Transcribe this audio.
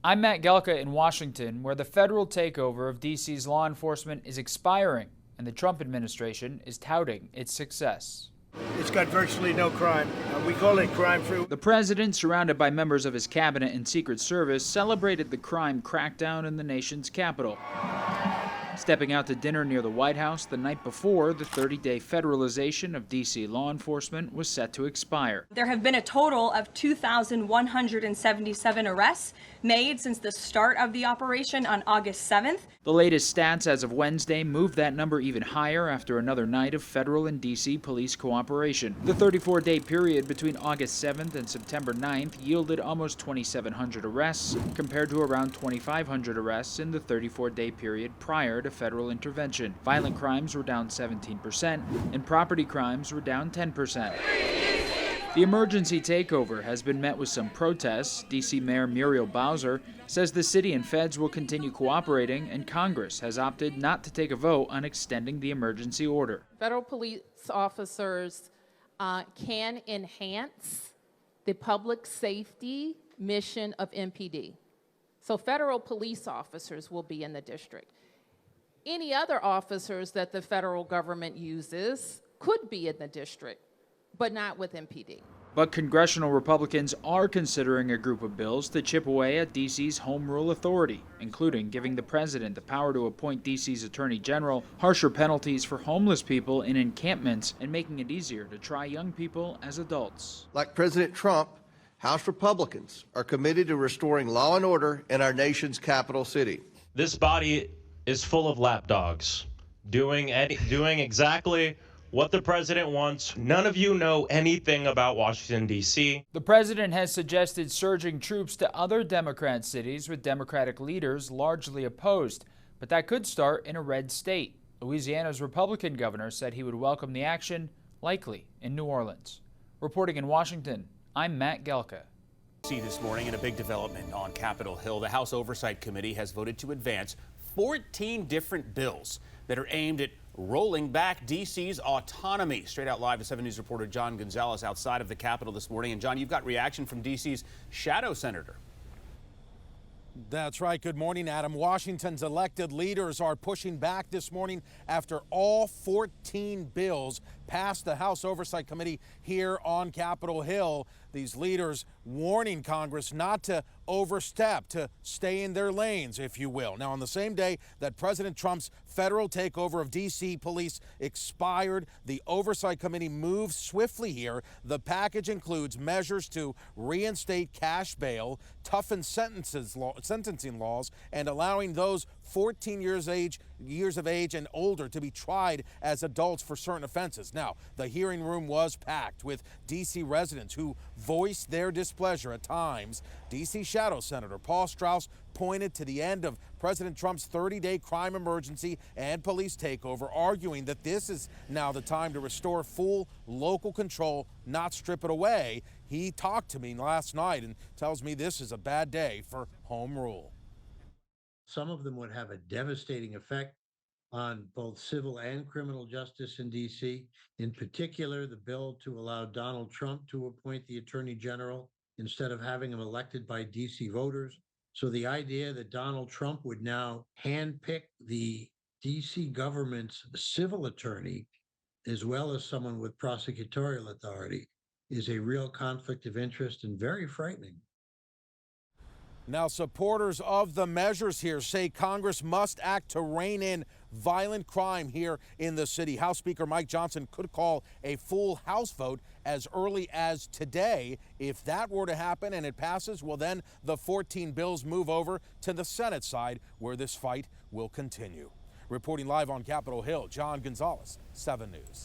I'm Matt Gelka in Washington, where the federal takeover of D.C.'s law enforcement is expiring, and the Trump administration is touting its success. It's got virtually no crime. We call it crime-free. The president, surrounded by members of his cabinet and Secret Service, celebrated the crime crackdown in the nation's capital. Stepping out to dinner near the White House the night before the 30-day federalization of D.C. law enforcement was set to expire. There have been a total of 2,177 arrests made since the start of the operation on August 7th. The latest stats as of Wednesday moved that number even higher after another night of federal and D.C. police cooperation. The 34-day period between August 7th and September 9th yielded almost 2,700 arrests, compared to around 2,500 arrests in the 34-day period prior to federal intervention. Violent crimes were down 17%, and property crimes were down 10%. The emergency takeover has been met with some protests. D.C. Mayor Muriel Bowser says the city and feds will continue cooperating, and Congress has opted not to take a vote on extending the emergency order. Federal police officers can enhance the public safety mission of MPD. So federal police officers will be in the district. Any other officers that the federal government uses could be in the district, but not with MPD. But congressional Republicans are considering a group of bills to chip away at D.C.'s home rule authority, including giving the president the power to appoint D.C.'s attorney general, harsher penalties for homeless people in encampments, and making it easier to try young people as adults. Like President Trump, House Republicans are committed to restoring law and order in our nation's capital city. This body is full of lapdogs, doing exactly what the president wants. None of you know anything about Washington, D.C. The president has suggested surging troops to other Democrat cities with Democratic leaders largely opposed, but that could start in a red state. Louisiana's Republican governor said he would welcome the action, likely in New Orleans. Reporting in Washington, I'm Matt Gelka. This morning in a big development on Capitol Hill, the House Oversight Committee has voted to advance 14 different bills that are aimed at rolling back D.C.'s autonomy. Straight out live, the 7 News reporter John Gonzalez outside of the Capitol this morning. And John, you've got reaction from D.C.'s shadow senator. That's right. Good morning, Adam. Washington's elected leaders are pushing back this morning after all 14 bills passed the House Oversight Committee here on Capitol Hill. These leaders warning Congress not to overstep, to stay in their lanes, if you will. Now, on the same day that President Trump's federal takeover of D.C. police expired, the Oversight Committee moved swiftly here. The package includes measures to reinstate cash bail, toughen sentencing laws, and allowing those 14 years of age and older to be tried as adults for certain offenses. Now, the hearing room was packed with D.C. residents who voiced their displeasure at times. D.C. Shadow Senator Paul Strauss pointed to the end of President Trump's 30-day crime emergency and police takeover, arguing that this is now the time to restore full local control, not strip it away. He talked to me last night and tells me this is a bad day for home rule. Some of them would have a devastating effect on both civil and criminal justice in D.C. In particular, the bill to allow Donald Trump to appoint the attorney general instead of having him elected by D.C. voters. So the idea that Donald Trump would now handpick the D.C. government's civil attorney, as well as someone with prosecutorial authority, is a real conflict of interest and very frightening. Now, supporters of the measures here say Congress must act to rein in violent crime here in the city. House Speaker Mike Johnson could call a full House vote as early as today. If that were to happen and it passes, well, then the 14 bills move over to the Senate side, where this fight will continue. Reporting live on Capitol Hill, John Gonzalez, 7 News.